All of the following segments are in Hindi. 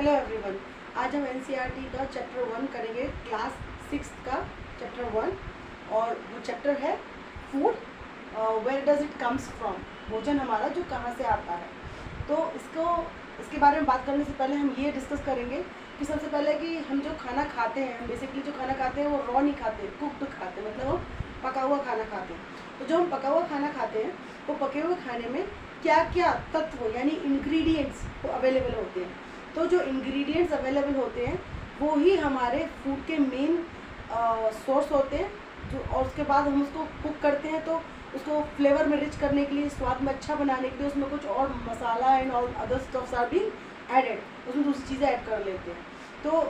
Hello everyone. आज हम एनसीईआरटी का चैप्टर 1 करेंगे, क्लास 6 का चैप्टर 1। और वो चैप्टर है food, where does it comes from. भोजन हमारा जो कहाँ से आता है। तो इसके बारे में बात करने से पहले हम ये डिस्कस करेंगे कि सबसे पहले कि हम जो खाना खाते हैं, हम बेसिकली जो खाना खाते हैं वो रॉ नहीं खाते, कुक्ड खाते हैं, मतलब हम पका हुआ खाना खाते हैं। तो जो हम पका हुआ खाना खाते हैं वो पके हुए खाने में क्या क्या तत्व यानी इंग्रेडिएंट्स वो अवेलेबल होते हैं। तो जो इंग्रेडिएंट्स अवेलेबल होते हैं वो ही हमारे फूड के मेन सोर्स होते हैं। जो और उसके बाद हम उसको कुक करते हैं तो उसको फ्लेवर में रिच करने के लिए, स्वाद में अच्छा बनाने के लिए उसमें कुछ और masala and all other stuffs are being added, उसमें दूसरी चीज़ें ऐड कर लेते हैं। तो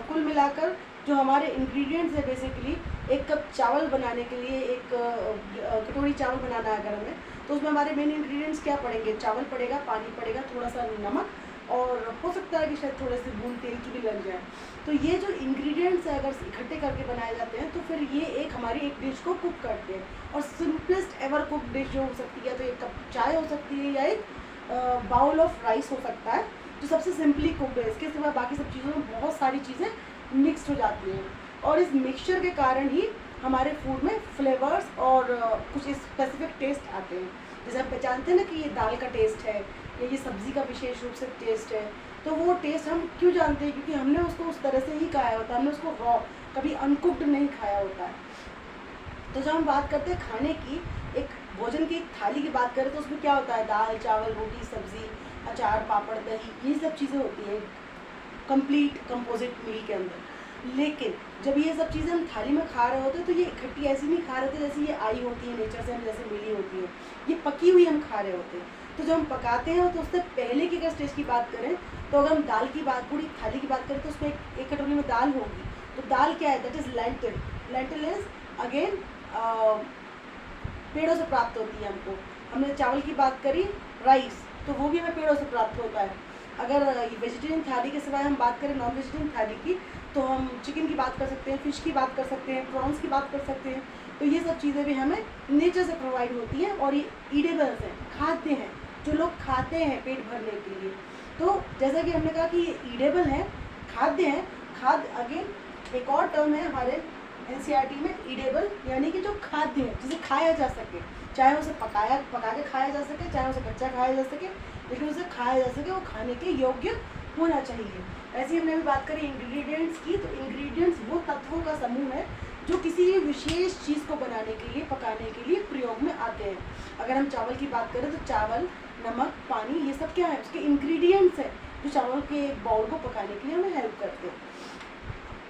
कुल मिलाकर जो हमारे इंग्रेडिएंट्स है, बेसिकली एक कप चावल बनाने के लिए, एक कटोरी चावल बनाना है अगर हमें, तो उसमें हमारे मेन इंग्रेडिएंट्स क्या पड़ेंगे? चावल पड़ेगा, पानी पड़ेगा, थोड़ा सा नमक, और हो सकता है कि शायद थोड़े से बूंद तेल की भी लग जाए। तो ये जो इंग्रेडिएंट्स है अगर इकट्ठे करके बनाए जाते हैं तो फिर ये एक हमारी एक डिश को कुक करते हैं। और सिंपलेस्ट एवर कुक डिश जो हो सकती है तो एक कप चाय हो सकती है या एक बाउल ऑफ राइस हो सकता है, जो सबसे सिंपली कुकड है। इसके सिवा बाकी सब चीज़ों में बहुत सारी चीज़ें मिक्सड हो जाती हैं और इस मिक्सचर के कारण ही हमारे फूड में फ्लेवर्स और कुछ स्पेसिफिक टेस्ट आते हैं। जैसे हम पहचानते हैं ना कि ये दाल का टेस्ट है या ये सब्ज़ी का विशेष रूप से टेस्ट है, तो वो टेस्ट हम क्यों जानते हैं? क्योंकि हमने उसको उस तरह से ही खाया होता है, हमने उसको रॉ कभी अनकुक्ड नहीं खाया होता है। तो जब हम बात करते हैं खाने की, एक भोजन की एक थाली की बात करें तो उसमें क्या होता है? दाल, चावल, रोटी, सब्ज़ी, अचार, पापड़, दही, ये सब चीज़ें होती हैं कंप्लीट कंपोजिट मील के अंदर। लेकिन जब ये सब चीज़ें हम थाली में खा रहे होते हैं तो ये इकट्ठी ऐसी नहीं खा रहे होते जैसे ये आई होती है नेचर से, हम जैसे मिली होती है, ये पकी हुई हम खा रहे होते हैं। तो जब हम पकाते हैं तो उससे पहले की अगर स्टेज की बात करें तो अगर हम दाल की बात, पूरी थाली की बात करें तो उसमें एक कटोरी में दाल होगी। तो दाल क्या है? That is lentil. Lentil is again पेड़ों से प्राप्त होती है हमको। हमने चावल की बात करी, राइस, तो वो भी हमें पेड़ों से प्राप्त होता है। अगर वेजिटेरियन थाली के सिवाय हम बात करें नॉन वेजिटेरियन थाली की, तो हम चिकन की बात कर सकते हैं, फ़िश की बात कर सकते हैं, प्रॉन्स की बात कर सकते हैं। तो ये सब चीज़ें भी हमें नेचर से प्रोवाइड होती हैं और ये ईडेबल्स हैं, खाद्य हैं, जो लोग खाते हैं पेट भरने के लिए। तो जैसा कि हमने कहा कि ये ईडेबल हैं, खाद्य हैं। खाद्य अगेन एक और टर्म है हमारे एनसीईआरटी में, ईडेबल, यानी कि जो खाद्य है जिसे खाया जा सके, चाहे उसे पका के खाया जा सके, चाहे उसे कच्चा खाया जा सके, लेकिन उसे खाया जा सके, वो खाने के योग्य होना चाहिए। ऐसे ही हमने अभी बात करी इंग्रेडिएंट्स की, तो इंग्रेडिएंट्स वो तत्वों का समूह है जो किसी भी विशेष चीज़ को बनाने के लिए, पकाने के लिए प्रयोग में आते हैं। अगर हम चावल की बात करें तो चावल, नमक, पानी, ये सब क्या है? उसके इंग्रेडिएंट्स हैं जो चावल के एक बाउल को पकाने के लिए हमें हेल्प करते हैं।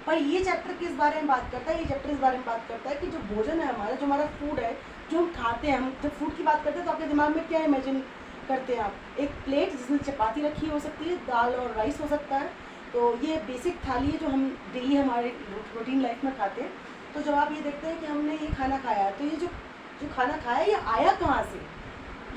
पर ये चैप्टर किस बारे में बात करता है? ये चैप्टर इस बारे में बात करता है कि जो भोजन है हमारा, जो हमारा फूड है, जो हम खाते हैं, हम जब फूड की बात करते हैं तो आपके दिमाग में क्या इमेजिन करते हैं आप? एक प्लेट जिसमें चपाती रखी हो सकती है, दाल और राइस हो सकता है। तो ये बेसिक थाली है जो हम डेली हमारे रूटीन लाइफ में खाते हैं। तो जब आप ये देखते हैं कि हमने ये खाना खाया, तो ये जो खाना खाया ये आया कहाँ से?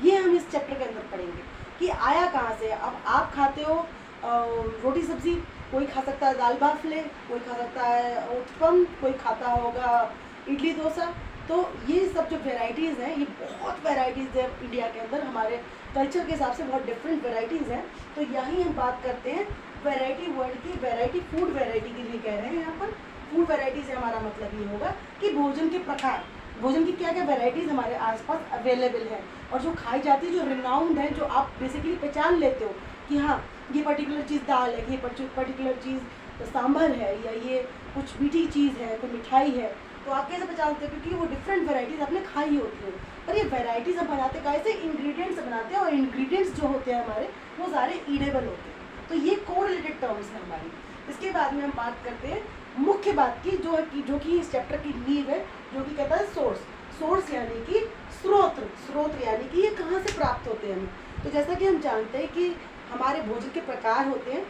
ये हम इस चैप्टर के अंदर पढ़ेंगे कि आया कहाँ से। अब आप खाते हो रोटी सब्ज़ी, कोई खा सकता है दाल बाफले, कोई खा सकता है उत्पम, कोई खाता होगा इडली डोसा। तो ये सब जो वेराइटीज़ हैं, ये बहुत वेराइटीज़ है इंडिया के अंदर, हमारे कल्चर के हिसाब से बहुत डिफरेंट वेराइटीज़ हैं। तो यहीं हम बात करते हैं वैरायटी वर्ड की, वैरायटी फूड वैरायटी के लिए कह रहे हैं यहाँ पर। फूड वैरायटी से हमारा मतलब ये होगा कि भोजन के प्रकार, भोजन की क्या क्या वैराइटीज़ हमारे आसपास अवेलेबल है और जो खाई जाती है, जो रिनाउंड है, जो आप बेसिकली पहचान लेते हो कि हाँ ये पर्टिकुलर चीज़ दाल है, ये पर्टिकुलर चीज़ सांभर है, या ये कुछ मीठी चीज़ है, कोई मिठाई है। तो आप कैसे पहचानते हो? क्योंकि वो डिफरेंट वैराइटीज़ आपने खाई होती है। पर ये वैराइटीज़ हम बनाते कैसे? इंग्रेडिएंट्स बनाते हैं, और इंग्रेडिएंट्स जो होते हैं हमारे वो सारे ईडेबल होते हैं। तो ये कोरिलेटेड टर्म्स हैं हमारी। इसके बाद में हम बात करते हैं मुख्य बात की, जो कि इस चैप्टर की नींव है, जो कि कहता है सोर्स। सोर्स यानी कि स्रोत यानी कि ये कहाँ से प्राप्त होते हैं हमें। तो जैसा कि हम जानते हैं कि हमारे भोजन के प्रकार होते हैं,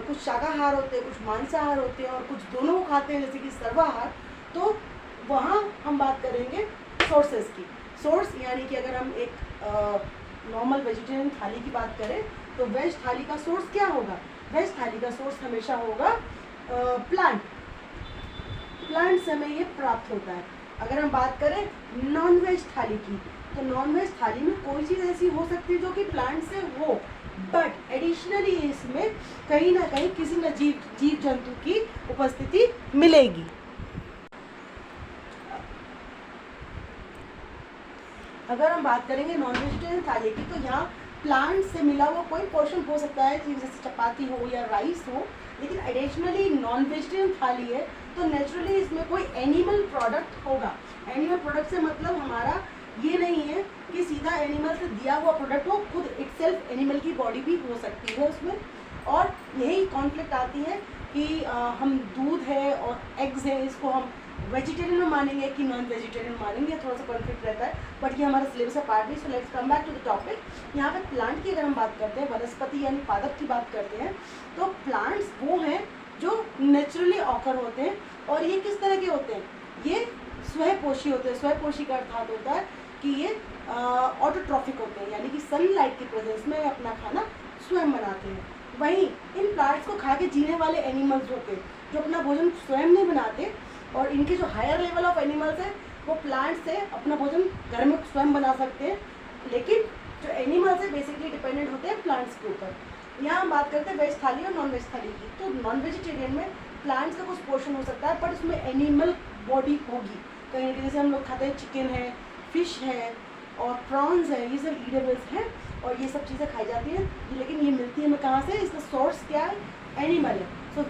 कुछ शाकाहार होते हैं, कुछ मांसाहार होते हैं, और कुछ दोनों को खाते हैं जैसे कि सर्वाहार। तो वहाँ हम बात करेंगे सोर्सेज की। सोर्स यानी कि अगर हम एक नॉर्मल वेजिटेरियन थाली की बात करें तो वेज थाली का सोर्स क्या होगा? वेज थाली का सोर्स हमेशा होगा प्लांट से हमें ये प्राप्त होता है। अगर हम बात करें नॉन वेज थाली की, तो नॉन वेज थाली में कोई चीज़ ऐसी हो सकती है जो कि प्लांट से हो, बट एडिशनली इसमें कहीं ना कहीं किसी न जीव जंतु की उपस्थिति मिलेगी। अगर हम बात करेंगे नॉन वेजिटेरियन थाली की, तो यहाँ प्लांट से मिला हुआ कोई पोर्शन हो सकता है, जैसे चपाती हो या राइस हो, लेकिन एडिशनली नॉन वेजिटेरियन थाली है तो नेचुरली इसमें कोई एनिमल प्रोडक्ट होगा। एनिमल प्रोडक्ट से मतलब हमारा ये नहीं है कि सीधा एनिमल से दिया हुआ प्रोडक्ट हो, खुद इटसेल्फ एनिमल की बॉडी भी हो सकती है उसमें। और यही कॉन्फ्लिक्ट आती है कि हम दूध है और एग्स है, इसको हम वेजिटेरियन में मानेंगे कि नॉन वेजिटेरियन मानेंगे, थोड़ा सा कॉन्फ्लिक्ट रहता है, बट ये हमारा सिलेबस का पार्ट नहीं। So let's come back to the topic. यहाँ पे प्लांट की अगर हम बात करते हैं, वनस्पति यानी पादप की बात करते हैं, तो प्लांट्स वो हैं जो नेचुरली ऑकर होते हैं। और ये किस तरह के होते हैं? ये स्वयपोषी होते हैं। स्वयपोषी का अर्थात होता है कि ये ऑटोट्रॉफिक होते हैं, यानी कि सनलाइट की प्रेजेंस में अपना खाना स्वयं बनाते हैं। वहीं इन प्लांट्स को खा के जीने वाले एनिमल्स होते हैं जो अपना भोजन स्वयं नहीं बनाते, और इनके जो हायर लेवल ऑफ एनिमल्स हैं वो प्लांट से अपना भोजन घर में स्वयं बना सकते हैं, लेकिन जो एनिमल्स है बेसिकली डिपेंडेंट होते हैं प्लांट्स के ऊपर। यहाँ हम बात करते हैं वेज थाली और नॉन वेज थाली की। तो नॉन वेजिटेरियन में प्लांट्स का कुछ पोर्शन हो सकता है, पर उसमें एनिमल बॉडी होगी कहीं ना कहीं। जैसे हम लोग खाते हैं चिकन है, फिश है और प्रॉन्स है, ये सब ईडेबल्स हैं और ये सब चीज़ें खाई जाती हैं, लेकिन ये मिलती है हमें कहाँ से? इसका सोर्स क्या है? एनिमल है। So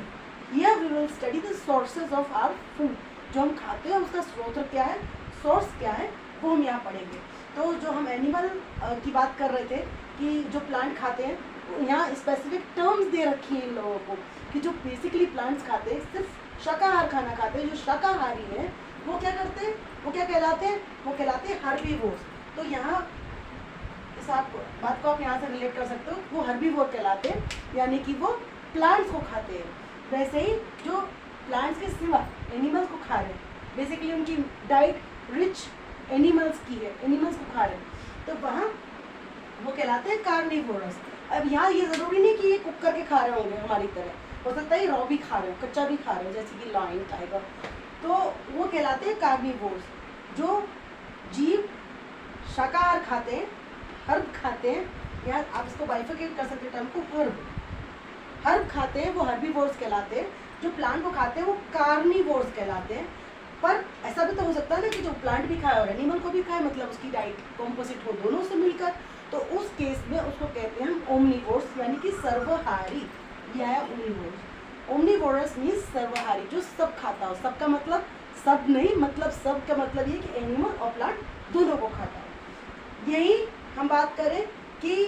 here we will study the sources of our food. जो हम खाते हैं उसका स्रोत क्या है, सोर्स क्या है, वो हम यहाँ पढ़ेंगे। तो जो हम एनिमल की बात कर रहे थे कि जो प्लांट खाते हैं, यहाँ स्पेसिफिक टर्म्स दे रखी हैं इन लोगों को कि जो बेसिकली प्लांट्स खाते हैं, सिर्फ शाकाहार खाना खाते हैं। जो शाकाहारी हैं वो क्या करते हैं? वो क्या कहलाते हैं? वो कहलाते हैं हर्बीवोर्स। तो यहाँ इस बात को आप यहाँ से रिलेट कर सकते हो, वो हर्बीवोर कहलाते हैं, यानी कि वो प्लांट्स को खाते हैं। वैसे ही जो प्लांट्स के सिवा एनिमल्स को खा रहे हैं, बेसिकली उनकी डाइट रिच एनिमल्स की है, एनिमल्स को खा रहे हैं, तो वहाँ वो कहलाते हैं कार्निवोरस। अब यहाँ ये ज़रूरी नहीं कि ये कुक करके खा रहे होंगे हमारी तरह, हो सकता है रॉ भी खा रहे हो, कच्चा भी खा रहे हो, जैसे कि लायन टाइगर, तो वो कहलाते हैं कार्निवोर्स। जो जीव शाकाहार खाते हैं, हर्ब खाते हैं, या आप इसको बाइफरकेट कर सकते हैं टर्म को, हर्ब खाते हैं वो हर्बीवोर्स कहलाते हैं। जो प्लांट को खाते हैं वो कार्निवोर्स कहलाते हैं। पर ऐसा भी तो हो सकता है ना कि जो प्लांट भी खाए और एनिमल को भी खाए, मतलब उसकी डाइट कॉम्पोजिट हो दोनों से मिलकर, तो उस केस में उसको कहते हैं हम ओमनिवोर्स, यानी कि सर्वहारी। यह है ओमनिवोर्स। ओमनिवोरस मीन्स सर्वहारी, जो सब खाता हो। सबका मतलब सब नहीं, मतलब सब का मतलब ये कि एनिमल और प्लांट दोनों को खाता हो। यही हम बात करें कि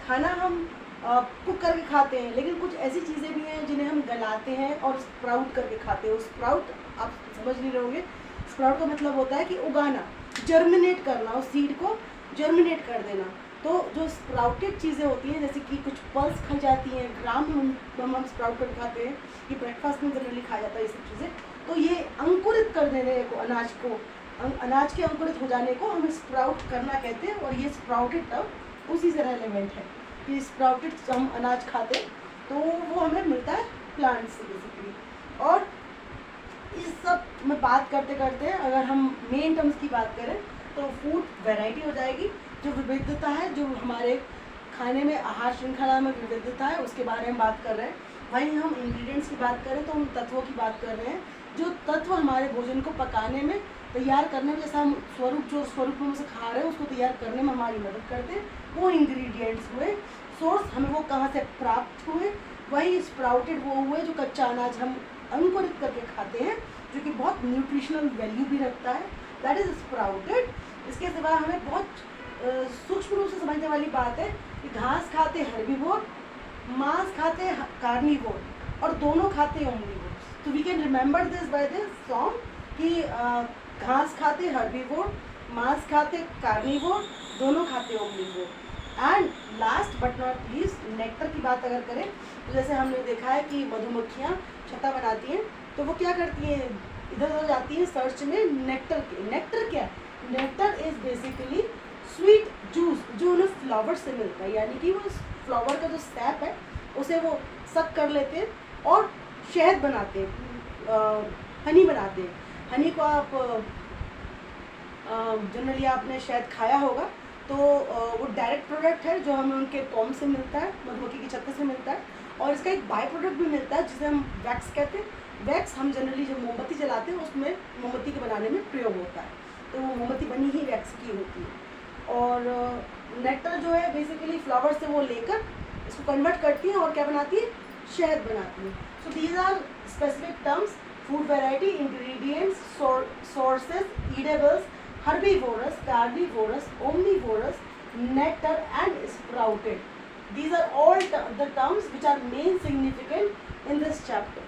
खाना हम कुक करके खाते हैं, लेकिन कुछ ऐसी चीज़ें भी हैं जिन्हें हम गलाते हैं और स्प्राउट करके खाते हैं। स्प्राउट आप समझ नहीं रहोगे, स्प्राउट का मतलब होता है कि उगाना, जर्मिनेट करना, उस सीड को जर्मिनेट कर देना। तो जो स्प्राउटेड चीज़ें होती हैं, जैसे कि कुछ पल्स खाई जाती हैं, ग्राम हम स्प्राउट करके खाते हैं, ये ब्रेकफास्ट में जनरली खाया जाता है ये सब चीज़ें। तो ये अंकुरित कर देने को, अनाज के अंकुरित हो जाने को हम स्प्राउट करना कहते हैं। और ये स्प्राउटेड टर्म उसी से रेलेवेंट है कि स्प्राउटेड हम अनाज खाते हैं तो वो हमें मिलता है प्लांट से बेसिकली। और इस सब में बात करते करते अगर हम मेन टर्म्स की बात करें तो फूड वैरायटी हो जाएगी। जो विविधता है, जो हमारे खाने में आहार श्रृंखला में विविधता है, उसके बारे में बात कर रहे हैं। वहीं हम इंग्रेडिएंट्स की बात करें तो हम तत्वों की बात कर रहे हैं, जो तत्व हमारे भोजन को पकाने में, तैयार करने में, जैसा हम जो स्वरूप में से खा रहे हैं उसको तैयार करने में हमारी मदद करते हैं, वो इंग्रेडिएंट्स हुए। सोर्स हमें वो कहाँ से प्राप्त हुए, वही स्प्राउटेड वो हुए जो कच्चा अनाज हम अंकुरित करके खाते हैं, जो कि बहुत न्यूट्रिशनल वैल्यू भी रखता है, दैट इज स्प्राउटेड। इसके सिवा हमें बहुत सूक्ष्म रूप से समझने वाली बात है कि घास खाते हर्बीवोर, मांस खाते कार्निवोर, और दोनों खाते ओमनिवोर। तो we can remember this by this song कि घास खाते हर्बीवोर, मांस खाते कार्निवोर, दोनों खाते omnivore. And last but not least, nectar की बात अगर करें तो जैसे हमने देखा है कि मधुमक्खियाँ छत्ता बनाती हैं, तो वो क्या करती हैं, इधर उधर जाती हैं सर्च में नेक्टर के। नेक्टर क्या है? Nectar is basically sweet juice जो उन्हें फ्लावर से मिलता है, यानी कि वो फ्लावर का जो सैप है उसे वो सक कर लेते हैं और शहद बनाते हैं, हनी बनाते हैं। हनी को आप जनरली आपने शायद खाया होगा, तो वो डायरेक्ट प्रोडक्ट है जो हमें उनके कॉम से मिलता है, मधुमक्खी की छत्ते से मिलता है। और इसका एक बाय प्रोडक्ट भी मिलता है जिसे हम वैक्स कहते हैं। वैक्स हम जनरली जो मोमबत्ती जलाते हैं उसमें मोमबत्ती के बनाने में प्रयोग होता है, तो वो मोमबत्ती बनी ही वैक्स की होती है। और नेक्टर जो है बेसिकली फ्लावर से वो लेकर इसको कन्वर्ट करती है और क्या बनाती है, शहद बनाती है। So these are specific terms: food variety, ingredients, sources, edibles, herbivorous, carnivorous, omnivorous, nectar and sprouted. These are all the terms which are main significant in this chapter.